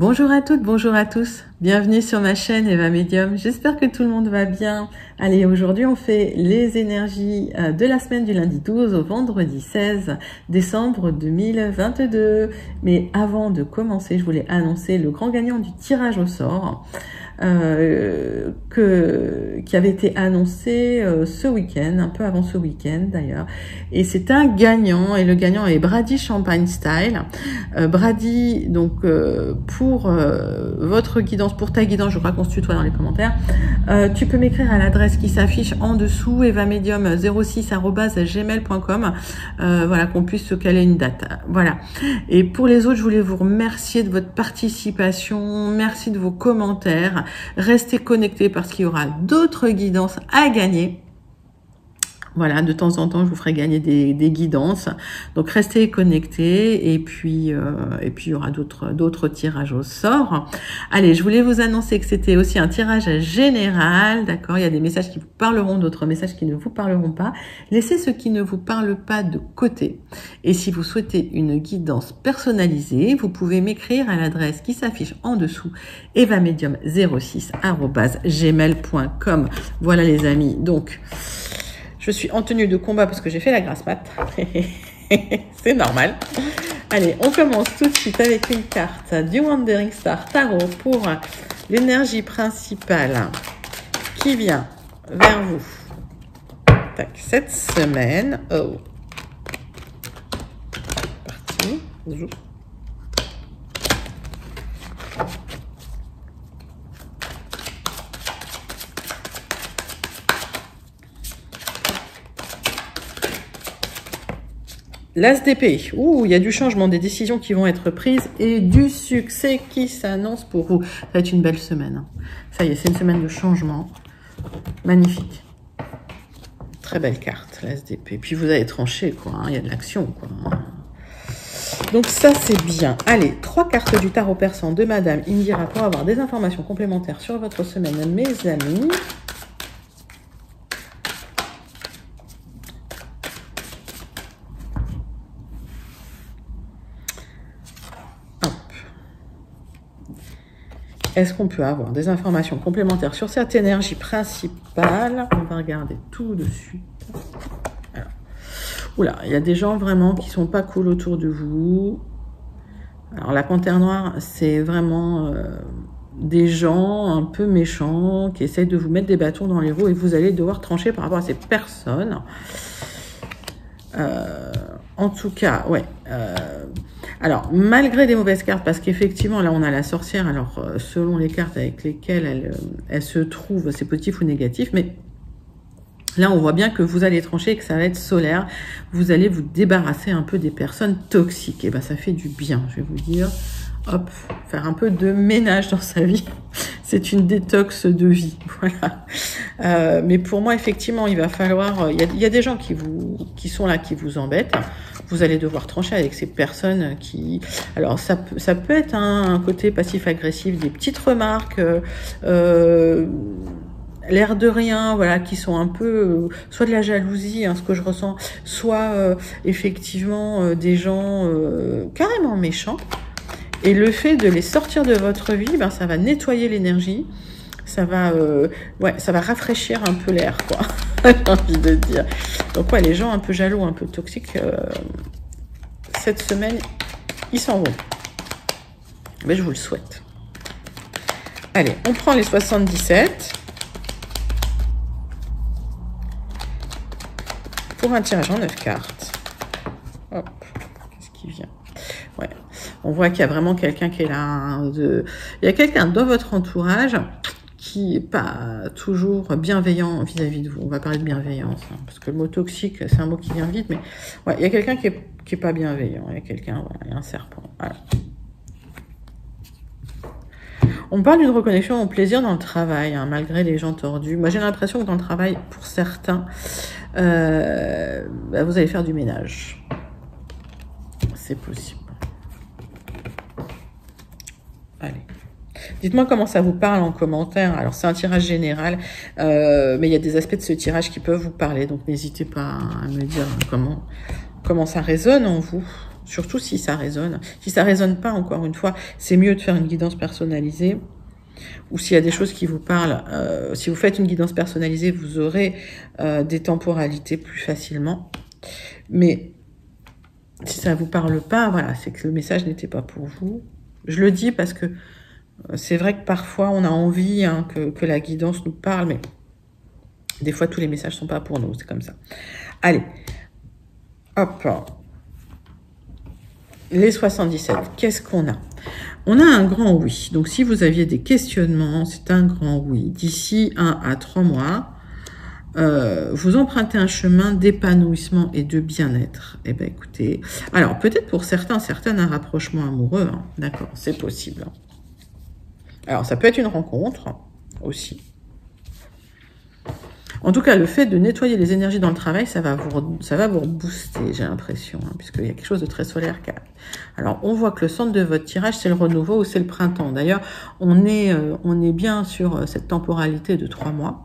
Bonjour à toutes, bonjour à tous. Bienvenue sur ma chaîne Eva Medium. J'espère que tout le monde va bien. Allez, aujourd'hui, on fait les énergies de la semaine du lundi 12 au vendredi 16 décembre 2022. Mais avant de commencer, je voulais annoncer le grand gagnant du tirage au sort qui avait été annoncé ce week-end, un peu avant ce week-end d'ailleurs. Et c'est un gagnant, et le gagnant est Brady Champagne Style. Brady, donc pour votre guidance, pour ta guidance, je crois qu'on se tutoie dans les commentaires, tu peux m'écrire à l'adresse qui s'affiche en dessous, evamedium06@gmail.com, voilà, qu'on puisse se caler une date. Voilà. Et pour les autres, je voulais vous remercier de votre participation, merci de vos commentaires. Restez connectés parce qu'il y aura d'autres guidances à gagner. Voilà, de temps en temps, je vous ferai gagner des guidances. Donc, restez connectés et puis il y aura d'autres tirages au sort. Allez, je voulais vous annoncer que c'était aussi un tirage général, d'accord? Il y a des messages qui vous parleront, d'autres messages qui ne vous parleront pas. Laissez ceux qui ne vous parlent pas de côté. Et si vous souhaitez une guidance personnalisée, vous pouvez m'écrire à l'adresse qui s'affiche en dessous, evamedium06@gmail.com. Voilà les amis, donc... Je suis en tenue de combat parce que j'ai fait la grasse mat. C'est normal. Allez, on commence tout de suite avec une carte du Wandering Star Tarot pour l'énergie principale qui vient vers vous. Tac, cette semaine. Oh. Parti. Zou. L'As d'épée, ouh, il y a du changement, des décisions qui vont être prises et du succès qui s'annonce pour vous. Ça va être une belle semaine. Ça y est, c'est une semaine de changement. Magnifique. Très belle carte, l'As d'épée. Puis vous allez trancher, quoi. Hein, il y a de l'action, quoi. Donc ça, c'est bien. Allez, 3 cartes du tarot persan de Madame Indira pour avoir des informations complémentaires sur votre semaine, mes amis. Est-ce qu'on peut avoir des informations complémentaires sur cette énergie principale? On va regarder tout de suite. Alors, oula, il y a des gens vraiment qui sont pas cool autour de vous. Alors, la panthère noire, c'est vraiment des gens un peu méchants qui essayent de vous mettre des bâtons dans les roues et vous allez devoir trancher par rapport à ces personnes. En tout cas, ouais. Alors, malgré des mauvaises cartes, parce qu'effectivement, là, on a la sorcière, alors, selon les cartes avec lesquelles elle se trouve, c'est positif ou négatif, mais là, on voit bien que vous allez trancher et que ça va être solaire. Vous allez vous débarrasser un peu des personnes toxiques. Et ben, ça fait du bien, je vais vous dire. Hop, faire un peu de ménage dans sa vie. C'est une détox de vie, voilà. Mais pour moi, effectivement, il va falloir... Il y a des gens qui sont là, qui vous embêtent. Vous allez devoir trancher avec ces personnes qui... Alors, ça peut être un côté passif-agressif, des petites remarques, l'air de rien, voilà, qui sont un peu... soit de la jalousie, hein, ce que je ressens, soit effectivement des gens carrément méchants. Et le fait de les sortir de votre vie, ben, ça va nettoyer l'énergie. Ça va, ça va rafraîchir un peu l'air, quoi. J'ai envie de dire. Donc, ouais, les gens un peu jaloux, un peu toxiques, cette semaine, ils s'en vont. Mais je vous le souhaite. Allez, on prend les 77. Pour un tirage en 9 cartes. Hop, qu'est-ce qui vient? Ouais, on voit qu'il y a vraiment quelqu'un qui est là. Hein, il y a quelqu'un dans votre entourage qui n'est pas toujours bienveillant vis-à-vis de vous. On va parler de bienveillance, hein, parce que le mot toxique, c'est un mot qui vient vite, mais ouais, il y a quelqu'un qui est pas bienveillant. Il y a quelqu'un, voilà, il y a un serpent. Voilà. On parle d'une reconnexion au plaisir dans le travail, hein, malgré les gens tordus. Moi, j'ai l'impression que dans le travail, pour certains, vous allez faire du ménage. C'est possible. Allez. Dites-moi comment ça vous parle en commentaire. Alors, c'est un tirage général, mais il y a des aspects de ce tirage qui peuvent vous parler. Donc, n'hésitez pas à me dire comment ça résonne en vous. Surtout si ça résonne. Si ça résonne pas, encore une fois, c'est mieux de faire une guidance personnalisée. Ou s'il y a des choses qui vous parlent, si vous faites une guidance personnalisée, vous aurez des temporalités plus facilement. Mais si ça vous parle pas, voilà, c'est que le message n'était pas pour vous. Je le dis parce que c'est vrai que parfois on a envie hein, que la guidance nous parle, mais des fois tous les messages sont pas pour nous, c'est comme ça. Allez, hop, les 77, qu'est-ce qu'on a? On a un grand oui. Donc si vous aviez des questionnements, c'est un grand oui. D'ici 1 à 3 mois, vous empruntez un chemin d'épanouissement et de bien-être. Eh bien, écoutez, alors peut-être pour certains, certaines, un rapprochement amoureux, hein. D'accord, c'est possible. Alors, ça peut être une rencontre aussi. En tout cas, le fait de nettoyer les énergies dans le travail, ça va vous booster, j'ai l'impression, hein, puisqu'il y a quelque chose de très solaire qui arrive. Alors, on voit que le centre de votre tirage, c'est le renouveau ou c'est le printemps. D'ailleurs, on est bien sur cette temporalité de 3 mois.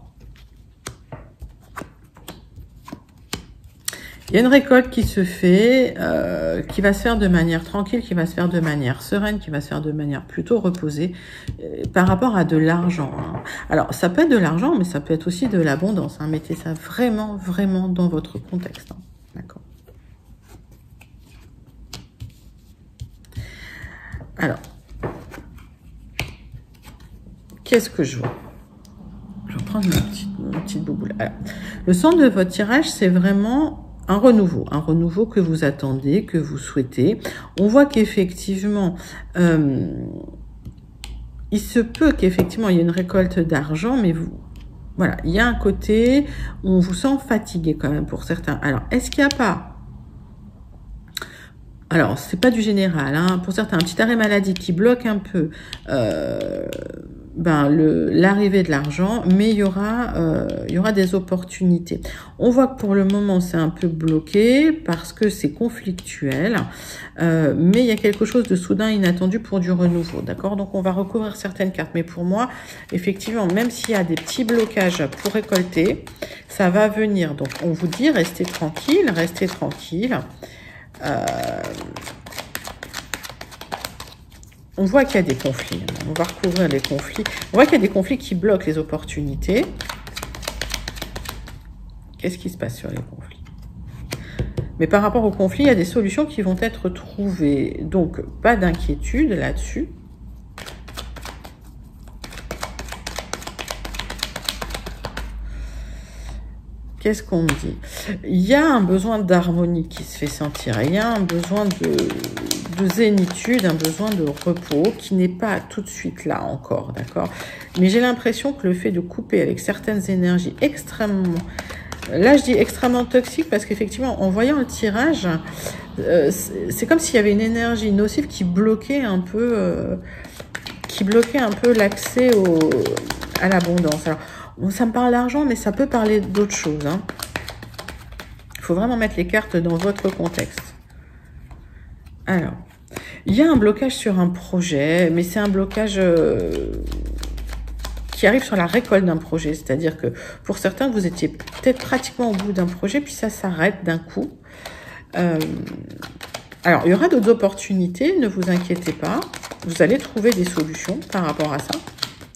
Il y a une récolte qui se fait, qui va se faire de manière tranquille, qui va se faire de manière sereine, qui va se faire de manière plutôt reposée par rapport à de l'argent. Hein. Alors, ça peut être de l'argent, mais ça peut être aussi de l'abondance. Hein. Mettez ça vraiment, vraiment dans votre contexte. Hein. D'accord. Alors, qu'est-ce que je vois? Je vais prendre ma petite bouboule. Alors, le centre de votre tirage, c'est vraiment un renouveau que vous attendez, que vous souhaitez. On voit qu'effectivement, il se peut qu'effectivement, il y ait une récolte d'argent, mais voilà, il y a un côté où on vous sent fatigué quand même pour certains. Alors, est-ce qu'il n'y a pas... Alors, c'est pas du général, hein, pour certains, un petit arrêt maladie qui bloque un peu l'arrivée de l'argent, mais il y aura des opportunités. On voit que pour le moment, c'est un peu bloqué parce que c'est conflictuel, mais il y a quelque chose de soudain inattendu pour du renouveau, d'accord? Donc, on va recouvrir certaines cartes, mais pour moi, effectivement, même s'il y a des petits blocages pour récolter, ça va venir. Donc, on vous dit, restez tranquille, restez tranquille. On voit qu'il y a des conflits. On va recouvrir les conflits. On voit qu'il y a des conflits qui bloquent les opportunités. Qu'est-ce qui se passe sur les conflits? Mais par rapport aux conflits, il y a des solutions qui vont être trouvées. Donc, pas d'inquiétude là-dessus. Qu'est-ce qu'on me dit? Il y a un besoin d'harmonie qui se fait sentir. Il y a un besoin de zénitude, un besoin de repos qui n'est pas tout de suite là encore, d'accord? Mais j'ai l'impression que le fait de couper avec certaines énergies extrêmement... Là, je dis extrêmement toxiques parce qu'effectivement, en voyant le tirage, c'est comme s'il y avait une énergie nocive qui bloquait un peu l'accès à l'abondance. Alors, ça me parle d'argent, mais ça peut parler d'autres choses. Hein. Il faut vraiment mettre les cartes dans votre contexte. Alors, il y a un blocage sur un projet, mais c'est un blocage qui arrive sur la récolte d'un projet. C'est-à-dire que pour certains, vous étiez peut-être pratiquement au bout d'un projet, puis ça s'arrête d'un coup. Alors, il y aura d'autres opportunités, ne vous inquiétez pas. Vous allez trouver des solutions par rapport à ça.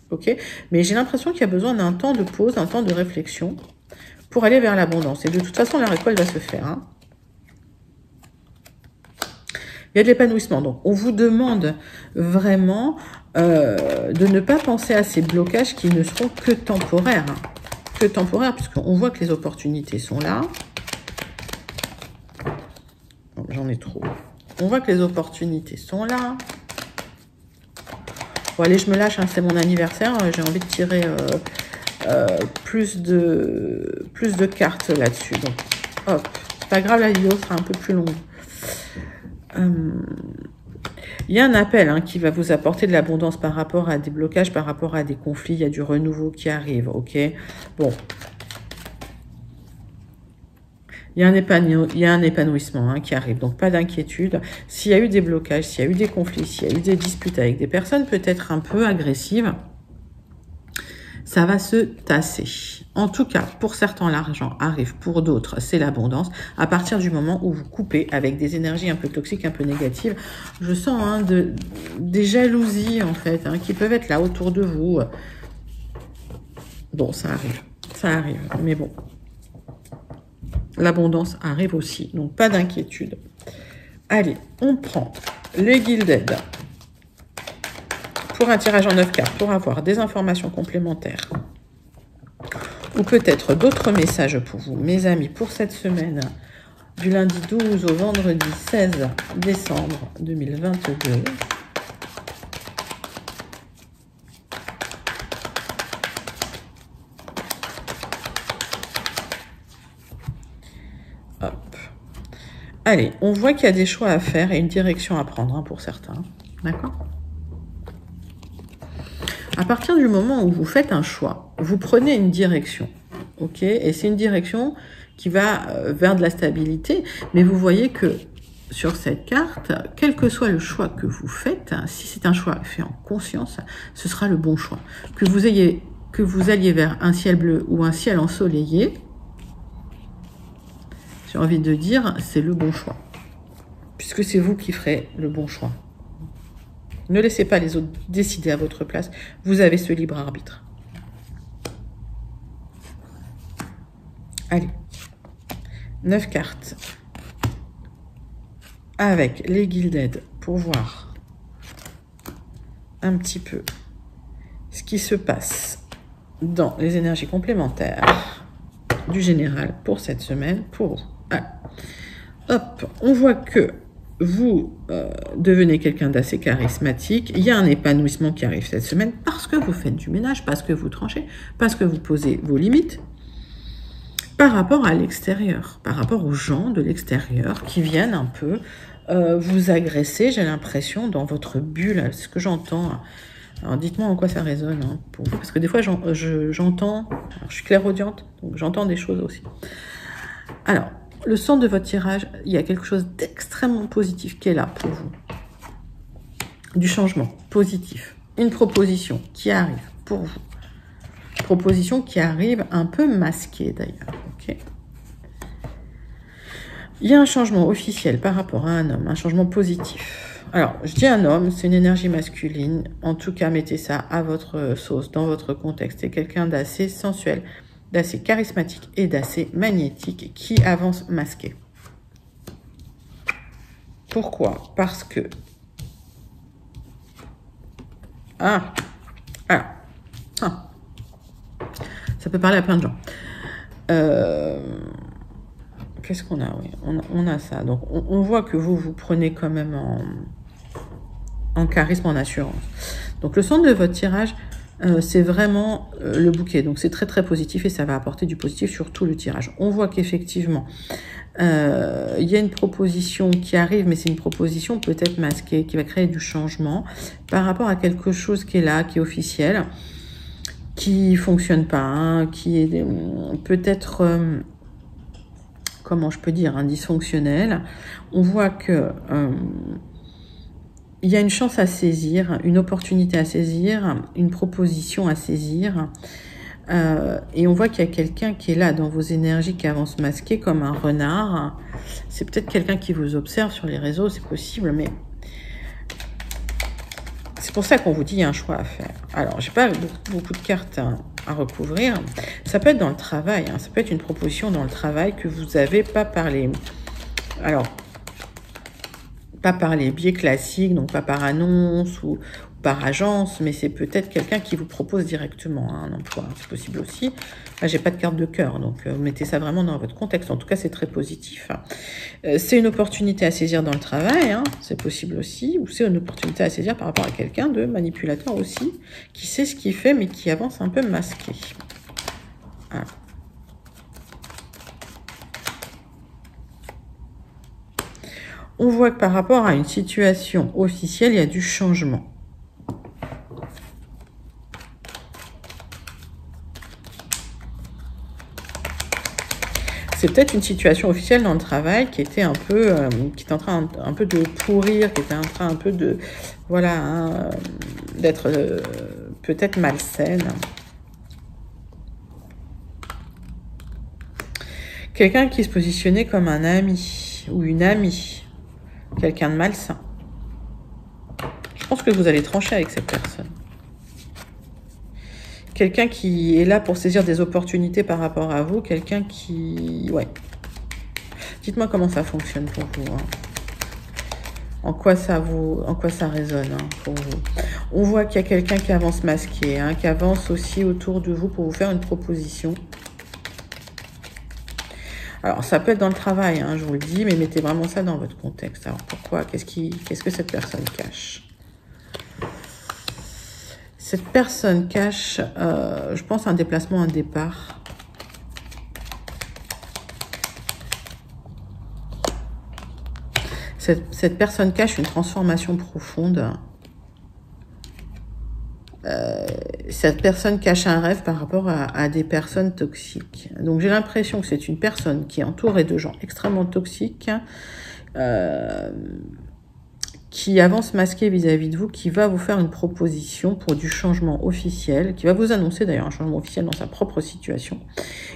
Ok, mais j'ai l'impression qu'il y a besoin d'un temps de pause, un temps de réflexion pour aller vers l'abondance. Et de toute façon, la récolte va se faire. Hein. Il y a de l'épanouissement. Donc, on vous demande vraiment de ne pas penser à ces blocages qui ne seront que temporaires. Hein. Que temporaires, puisqu'on voit que les opportunités sont là. J'en ai trop. On voit que les opportunités sont là. Bon, allez, je me lâche, hein, c'est mon anniversaire. J'ai envie de tirer plus de cartes là-dessus. Donc, hop, c'est pas grave, la vidéo sera un peu plus longue. Il y a un appel hein, qui va vous apporter de l'abondance par rapport à des blocages, par rapport à des conflits. Il y a du renouveau qui arrive, ok? Bon. Il y a un épanouissement hein, qui arrive, donc pas d'inquiétude. S'il y a eu des blocages, s'il y a eu des conflits, s'il y a eu des disputes avec des personnes peut-être un peu agressives, ça va se tasser. En tout cas, pour certains, l'argent arrive, pour d'autres, c'est l'abondance. À partir du moment où vous coupez avec des énergies un peu toxiques, un peu négatives, je sens hein, des jalousies, en fait, hein, qui peuvent être là autour de vous. Bon, ça arrive, mais bon. L'abondance arrive aussi, donc pas d'inquiétude. Allez, on prend les Gilded pour un tirage en 9 cartes, pour avoir des informations complémentaires ou peut-être d'autres messages pour vous, mes amis, pour cette semaine du lundi 12 au vendredi 16 décembre 2022. Hop. Allez, on voit qu'il y a des choix à faire et une direction à prendre hein, pour certains. D'accord ? À partir du moment où vous faites un choix, vous prenez une direction, ok? Et c'est une direction qui va vers de la stabilité, mais vous voyez que sur cette carte, quel que soit le choix que vous faites, si c'est un choix fait en conscience, ce sera le bon choix. Que vous alliez vers un ciel bleu ou un ciel ensoleillé, j'ai envie de dire, c'est le bon choix, puisque c'est vous qui ferez le bon choix. Ne laissez pas les autres décider à votre place. Vous avez ce libre arbitre. Allez. 9 cartes. Avec les Gilded pour voir un petit peu ce qui se passe dans les énergies complémentaires du général pour cette semaine, pour vous. Allez. Hop, on voit que vous devenez quelqu'un d'assez charismatique. Il y a un épanouissement qui arrive cette semaine parce que vous faites du ménage, parce que vous tranchez, parce que vous posez vos limites par rapport à l'extérieur, par rapport aux gens de l'extérieur qui viennent un peu vous agresser, j'ai l'impression, dans votre bulle, ce que j'entends. Alors dites-moi en quoi ça résonne hein, pour vous, parce que des fois j'entends, je suis clairaudiente, donc j'entends des choses aussi. Alors, le centre de votre tirage, il y a quelque chose d'extrêmement positif qui est là pour vous. Du changement positif. Une proposition qui arrive pour vous. Proposition qui arrive un peu masquée d'ailleurs. Okay. Il y a un changement officiel par rapport à un homme, un changement positif. Alors, je dis un homme, c'est une énergie masculine. En tout cas, mettez ça à votre sauce, dans votre contexte. C'est quelqu'un d'assez sensuel, d'assez charismatique et d'assez magnétique qui avance masqué. Pourquoi? Parce que... ça peut parler à plein de gens. Qu'est-ce qu'on a? Oui, on a ça. Donc, on voit que vous prenez quand même en charisme, en assurance. Donc, le centre de votre tirage, c'est vraiment le bouquet. Donc, c'est très, très positif et ça va apporter du positif sur tout le tirage. On voit qu'effectivement, il y a une proposition qui arrive, mais c'est une proposition peut-être masquée, qui va créer du changement par rapport à quelque chose qui est là, qui est officiel, qui fonctionne pas, hein, qui est peut-être... comment je peux dire, dysfonctionnel. On voit que il y a une chance à saisir, une opportunité à saisir, une proposition à saisir. Et on voit qu'il y a quelqu'un qui est là dans vos énergies, qui avance masqué comme un renard. C'est peut-être quelqu'un qui vous observe sur les réseaux, c'est possible, mais c'est pour ça qu'on vous dit qu'il y a un choix à faire. Alors, j'ai pas beaucoup de cartes à recouvrir. Ça peut être dans le travail, hein. Ça peut être une proposition dans le travail que vous n'avez pas par les... Alors, pas par les biais classiques, donc pas par annonce ou par agence, mais c'est peut-être quelqu'un qui vous propose directement un emploi. C'est possible aussi. Là, j'ai pas de carte de cœur, donc mettez ça vraiment dans votre contexte. En tout cas, c'est très positif. C'est une opportunité à saisir dans le travail, hein. C'est possible aussi. Ou c'est une opportunité à saisir par rapport à quelqu'un de manipulateur aussi, qui sait ce qu'il fait, mais qui avance un peu masqué. Voilà. On voit que par rapport à une situation officielle, il y a du changement. C'est peut-être une situation officielle dans le travail qui était un peu, qui est en train un peu de pourrir, qui était en train un peu de, voilà, hein, d'être peut-être malsaine. Quelqu'un qui se positionnait comme un ami ou une amie. Quelqu'un de malsain. Je pense que vous allez trancher avec cette personne. Quelqu'un qui est là pour saisir des opportunités par rapport à vous. Quelqu'un qui... Ouais. Dites-moi comment ça fonctionne pour vous. Hein. En quoi ça résonne hein, pour vous. On voit qu'il y a quelqu'un qui avance masqué, hein, qui avance aussi autour de vous pour vous faire une proposition. Alors, ça peut être dans le travail, hein, je vous le dis, mais mettez vraiment ça dans votre contexte. Alors, pourquoi? Qu'est-ce que cette personne cache? Cette personne cache, je pense, un déplacement, un départ. Cette personne cache une transformation profonde. Cette personne cache un rêve par rapport à des personnes toxiques. Donc, j'ai l'impression que c'est une personne qui est entourée de gens extrêmement toxiques, qui avance masqué vis-à-vis de vous, qui va vous faire une proposition pour du changement officiel, qui va vous annoncer d'ailleurs un changement officiel dans sa propre situation.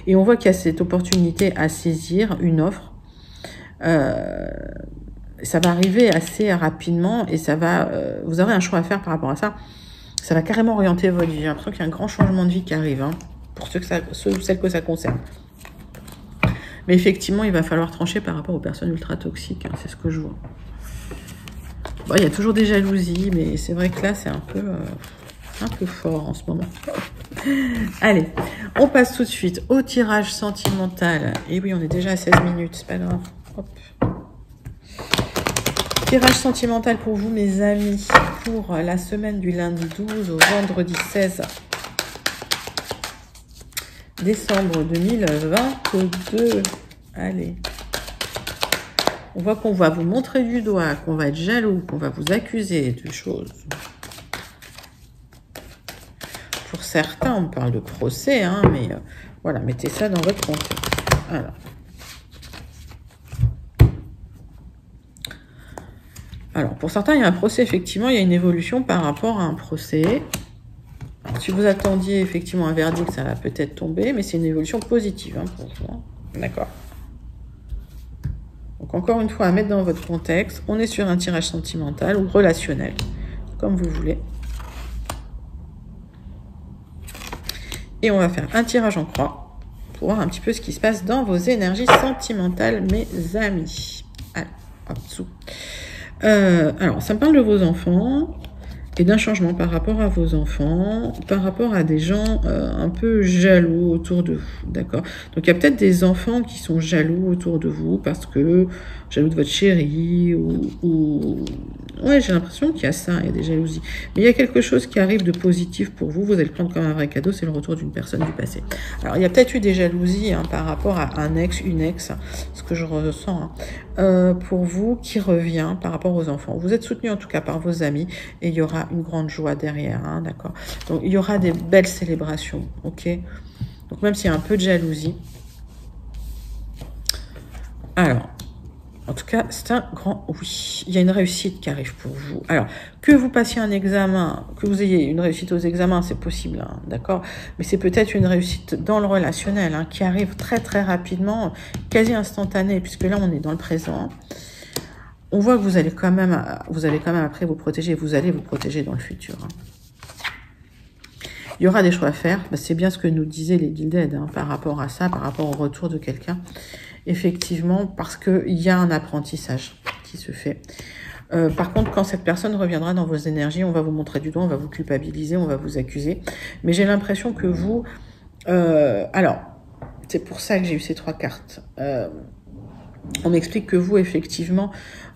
Et on voit qu'il y a cette opportunité à saisir, une offre. Ça va arriver assez rapidement et ça va, vous aurez un choix à faire par rapport à ça. Ça va carrément orienter votre vie. J'ai l'impression qu'il y a un grand changement de vie qui arrive, hein, pour celles que ça concerne. Mais effectivement, il va falloir trancher par rapport aux personnes ultra toxiques. Hein, c'est ce que je vois. Bon, il y a toujours des jalousies, mais c'est vrai que là, c'est un peu fort en ce moment. Allez, on passe tout de suite au tirage sentimental. Et oui, on est déjà à 16 minutes, c'est pas grave. Hop. Tirage sentimental pour vous, mes amis, pour la semaine du lundi 12 au vendredi 16 décembre 2022. Allez. On voit qu'on va vous montrer du doigt, qu'on va être jaloux, qu'on va vous accuser de choses. Pour certains, on parle de procès, hein, mais voilà, mettez ça dans votre contexte. Alors, pour certains, il y a un procès, effectivement, il y a une évolution par rapport à un procès. Alors, si vous attendiez effectivement un verdict, ça va peut-être tomber, mais c'est une évolution positive hein, pour vous. D'accord. Donc, encore une fois, à mettre dans votre contexte, on est sur un tirage sentimental ou relationnel, comme vous voulez. Et on va faire un tirage en croix pour voir un petit peu ce qui se passe dans vos énergies sentimentales, mes amis. Allez, hop, dessous. Alors, ça me parle de vos enfants et d'un changement par rapport à vos enfants, par rapport à des gens un peu jaloux autour de vous, d'accord? Donc, il y a peut-être des enfants qui sont jaloux autour de vous parce que jaloux de votre chérie ou... Ouais, j'ai l'impression qu'il y a ça, il y a des jalousies. Mais il y a quelque chose qui arrive de positif pour vous, vous allez le prendre comme un vrai cadeau, c'est le retour d'une personne du passé. Alors, il y a peut-être eu des jalousies hein, par rapport à un ex, une ex, ce que je ressens, hein, pour vous qui revient par rapport aux enfants. Vous êtes soutenu en tout cas par vos amis et il y aura une grande joie derrière, hein, d'accord? Donc, il y aura des belles célébrations, ok? Donc, même s'il y a un peu de jalousie. Alors, en tout cas, c'est un grand oui. Il y a une réussite qui arrive pour vous. Alors, que vous passiez un examen, que vous ayez une réussite aux examens, c'est possible, hein, d'accord? Mais c'est peut-être une réussite dans le relationnel hein, qui arrive très très rapidement, quasi instantanée, puisque là, on est dans le présent. On voit que vous allez quand même après vous protéger. Vous allez vous protéger dans le futur. Hein. Il y aura des choix à faire. Ben, c'est bien ce que nous disaient les Gilded hein, par rapport à ça, par rapport au retour de quelqu'un. Effectivement, parce qu'il y a un apprentissage qui se fait. Par contre, quand cette personne reviendra dans vos énergies, on va vous montrer du doigt, on va vous culpabiliser, on va vous accuser. Mais j'ai l'impression que vous... alors, c'est pour ça que j'ai eu ces 3 cartes. On m'explique que vous, effectivement,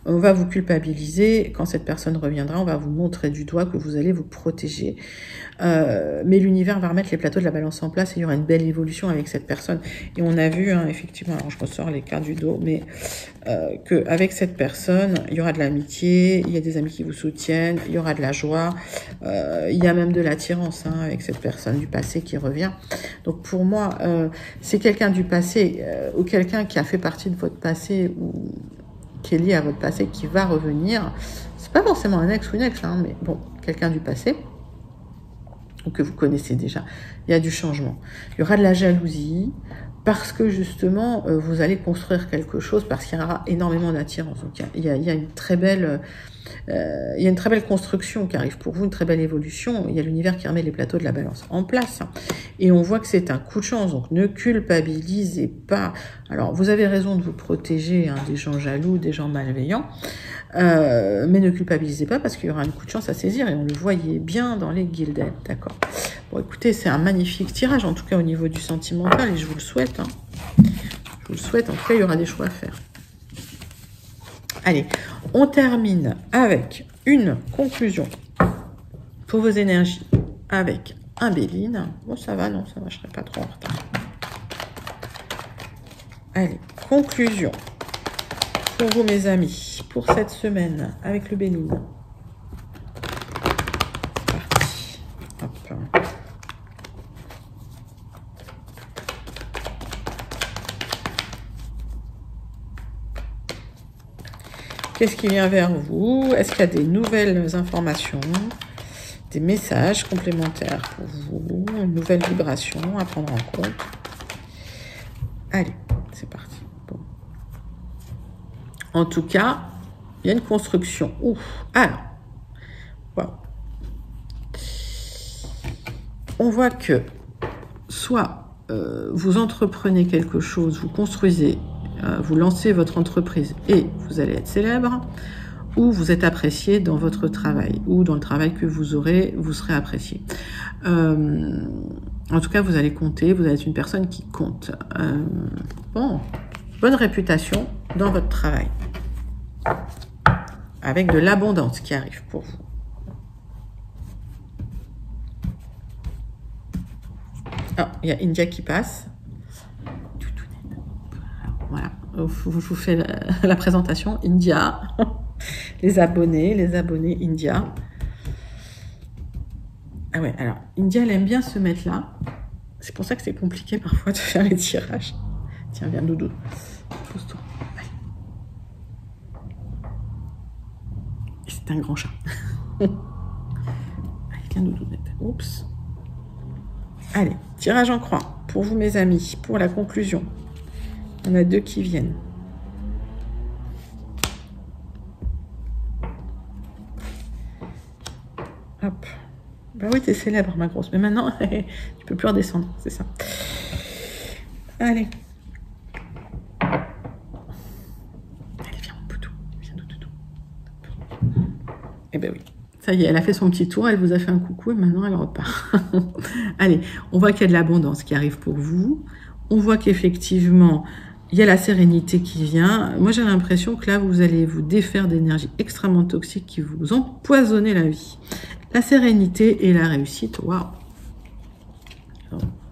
on va vous culpabiliser. Quand cette personne reviendra, on va vous montrer du doigt que vous allez vous protéger. Mais l'univers va remettre les plateaux de la balance en place et il y aura une belle évolution avec cette personne. Et on a vu, hein, effectivement, alors je ressors les cartes du dos, mais qu'avec cette personne, il y aura de l'amitié, il y a des amis qui vous soutiennent, il y aura de la joie, il y a même de l'attirance hein, avec cette personne du passé qui revient. Donc pour moi, c'est quelqu'un du passé ou quelqu'un qui a fait partie de votre passé ou qui est lié à votre passé qui va revenir. C'est pas forcément un ex ou une ex, hein, mais bon, quelqu'un du passé ou que vous connaissez déjà. Il y a du changement. Il y aura de la jalousie. parce que justement, vous allez construire quelque chose, parce qu'il y aura énormément d'attirance. Donc il y a une très belle... il y a une très belle construction qui arrive pour vous, une très belle évolution. Il y a l'univers qui remet les plateaux de la balance en place. Et on voit que c'est un coup de chance, donc ne culpabilisez pas. Alors, vous avez raison de vous protéger des gens jaloux, des gens malveillants, mais ne culpabilisez pas parce qu'il y aura un coup de chance à saisir et on le voyait bien dans les guildettes, d'accord. Bon, écoutez, c'est un magnifique tirage, en tout cas au niveau du sentimental, et je vous le souhaite. Je vous le souhaite, en tout cas, il y aura des choix à faire. Allez, on termine avec une conclusion pour vos énergies avec un Béline. Bon, ça va, non, ça va, je ne serai pas trop en retard. Allez, conclusion pour vous, mes amis, pour cette semaine avec le Béline. C'est parti. Hop. Qu'est-ce qui vient vers vous? Est-ce qu'il y a des nouvelles informations, des messages complémentaires pour vous, une nouvelle vibration à prendre en compte? Allez, c'est parti. Bon. En tout cas, il y a une construction. Ouf. Alors, wow. On voit que soit vous entreprenez quelque chose, vous construisez, vous lancez votre entreprise et vous allez être célèbre, ou vous êtes apprécié dans votre travail, ou dans le travail que vous aurez, vous serez apprécié. En tout cas, vous allez compter, vous allez être une personne qui compte. Bon, bonne réputation dans votre travail, avec de l'abondance qui arrive pour vous. Ah, il y a India qui passe. Voilà, je vous fais la présentation. India, les abonnés India. Ah ouais, alors, India, elle aime bien se mettre là. C'est pour ça que c'est compliqué parfois de faire les tirages. Tiens, viens, doudou. Pose-toi. C'est un grand chat. Allez, viens, doudou. Oups. Allez, tirage en croix pour vous, mes amis, pour la conclusion. On a deux qui viennent. Hop. Bah oui, t'es célèbre, ma grosse. Mais maintenant, tu peux plus redescendre, c'est ça. Allez. Allez, viens, mon poutou. Viens, doudou. Eh ben oui. Ça y est, elle a fait son petit tour, elle vous a fait un coucou et maintenant elle repart. Allez, on voit qu'il y a de l'abondance qui arrive pour vous. On voit qu'effectivement, il y a la sérénité qui vient. Moi, j'ai l'impression que là, vous allez vous défaire d'énergie extrêmement toxique qui vous empoisonnez la vie. La sérénité et la réussite, waouh.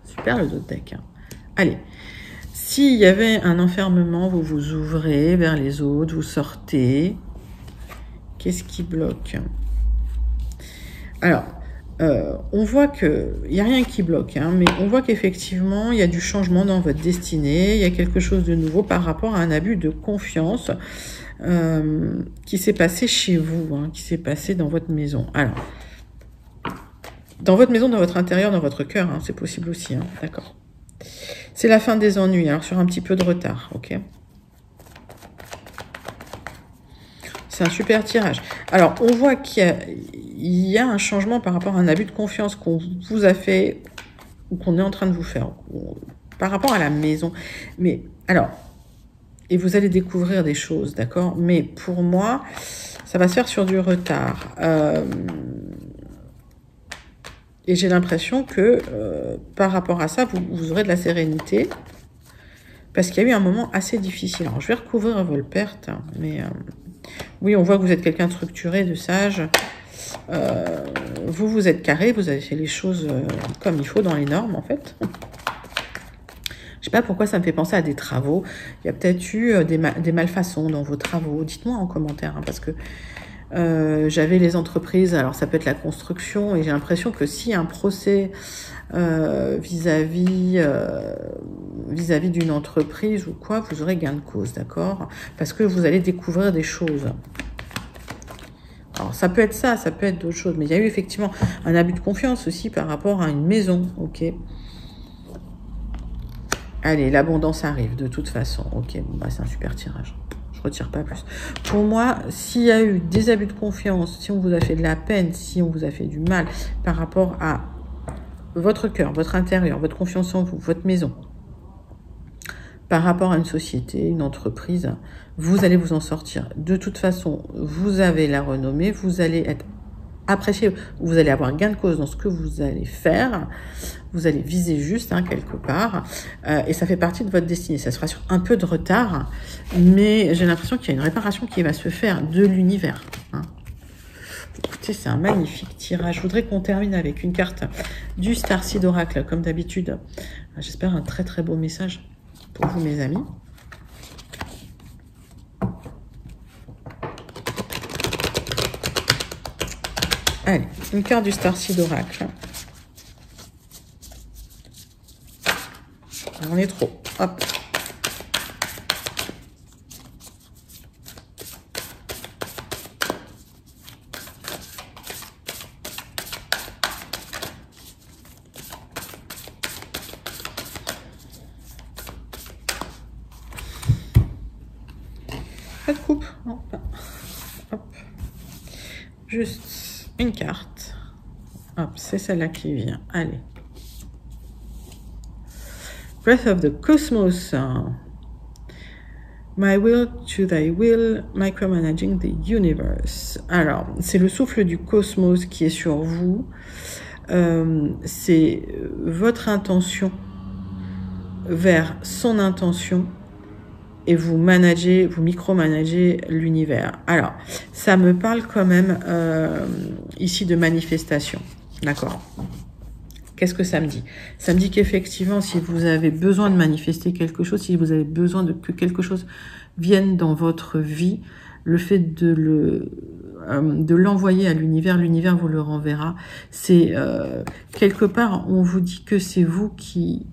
Super le dos deck. Hein. Allez, s'il y avait un enfermement, vous vous ouvrez vers les autres, vous sortez. Qu'est-ce qui bloque? Alors, on voit qu'il n'y a rien qui bloque, hein, mais on voit qu'effectivement, il y a du changement dans votre destinée, il y a quelque chose de nouveau par rapport à un abus de confiance qui s'est passé chez vous, hein, qui s'est passé dans votre maison. Alors, dans votre maison, dans votre intérieur, dans votre cœur, hein, c'est possible aussi, hein, d'accord. C'est la fin des ennuis, alors sur un petit peu de retard, ok. C'est un super tirage. Alors, on voit qu'il y a un changement par rapport à un abus de confiance qu'on vous a fait ou qu'on est en train de vous faire par rapport à la maison. Mais, alors, et vous allez découvrir des choses, d'accord? Mais pour moi, ça va se faire sur du retard. Et j'ai l'impression que par rapport à ça, vous aurez de la sérénité. Parce qu'il y a eu un moment assez difficile. Alors, je vais recouvrir vos pertes, hein, mais... oui, on voit que vous êtes quelqu'un de structuré, de sage. Vous êtes carré, vous avez fait les choses comme il faut, dans les normes, en fait. Je sais pas pourquoi ça me fait penser à des travaux. Il y a peut-être eu des malfaçons dans vos travaux. Dites-moi en commentaire, hein, parce que j'avais les entreprises, alors ça peut être la construction, et j'ai l'impression que s'il y a un procès vis-à-vis d'une entreprise ou quoi, vous aurez gain de cause, d'accord? Parce que vous allez découvrir des choses. Alors, ça peut être ça peut être d'autres choses, mais il y a eu effectivement un abus de confiance aussi par rapport à une maison, ok? Allez, l'abondance arrive de toute façon. Ok, bon, bah, c'est un super tirage. Je retire pas plus. Pour moi, s'il y a eu des abus de confiance, si on vous a fait de la peine, si on vous a fait du mal par rapport à votre cœur, votre intérieur, votre confiance en vous, votre maison, par rapport à une société, une entreprise, vous allez vous en sortir. De toute façon, vous avez la renommée, vous allez être apprécié, vous allez avoir gain de cause dans ce que vous allez faire, vous allez viser juste quelque part, et ça fait partie de votre destinée. Ça sera sur un peu de retard, mais j'ai l'impression qu'il y a une réparation qui va se faire de l'univers. Écoutez, c'est un magnifique tirage. Je voudrais qu'on termine avec une carte du Starseed Oracle, comme d'habitude. J'espère un très très beau message pour vous, mes amis. Allez, une carte du Starseed Oracle. On est trop. Hop. Pas de coupe. Hop. Juste une carte. Hop, c'est celle-là qui vient. Allez. Breath of the Cosmos. My will to thy will, micromanaging the universe. Alors, c'est le souffle du cosmos qui est sur vous. C'est votre intention vers son intention. Et vous managez, vous micromanagez l'univers. Alors, ça me parle quand même ici de manifestation. D'accord? Qu'est-ce que ça me dit? Ça me dit qu'effectivement, si vous avez besoin de manifester quelque chose, si vous avez besoin que quelque chose vienne dans votre vie, le fait de l'envoyer à l'univers, l'univers vous le renverra. C'est quelque part, on vous dit que c'est vous qui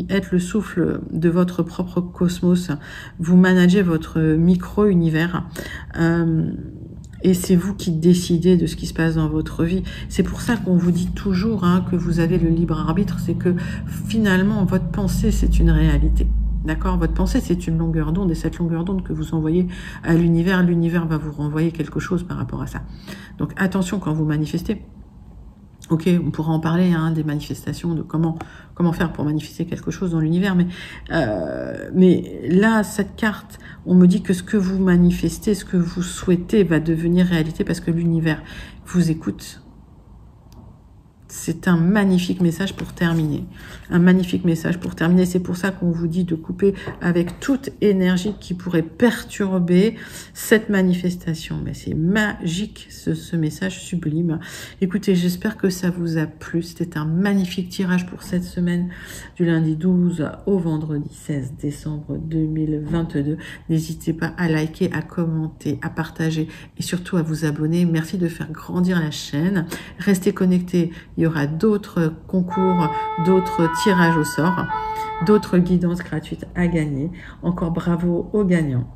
êtes le souffle de votre propre cosmos, vous managez votre micro-univers, et c'est vous qui décidez de ce qui se passe dans votre vie. C'est pour ça qu'on vous dit toujours que vous avez le libre arbitre, c'est que finalement, votre pensée, c'est une réalité. D'accord? Votre pensée, c'est une longueur d'onde, et cette longueur d'onde que vous envoyez à l'univers, l'univers va vous renvoyer quelque chose par rapport à ça. Donc attention quand vous manifestez. Ok, on pourra en parler, des manifestations, de comment faire pour manifester quelque chose dans l'univers, mais là, cette carte, on me dit que ce que vous manifestez, ce que vous souhaitez va devenir réalité parce que l'univers vous écoute. C'est un magnifique message pour terminer. Un magnifique message pour terminer. C'est pour ça qu'on vous dit de couper avec toute énergie qui pourrait perturber cette manifestation. Mais c'est magique, ce message sublime. Écoutez, j'espère que ça vous a plu. C'était un magnifique tirage pour cette semaine du lundi 12 au vendredi 16 décembre 2022. N'hésitez pas à liker, à commenter, à partager et surtout à vous abonner. Merci de faire grandir la chaîne. Restez connectés. Il y aura d'autres concours, d'autres tirages au sort, d'autres guidances gratuites à gagner. Encore bravo aux gagnants.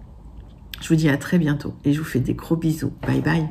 Je vous dis à très bientôt et je vous fais des gros bisous. Bye bye.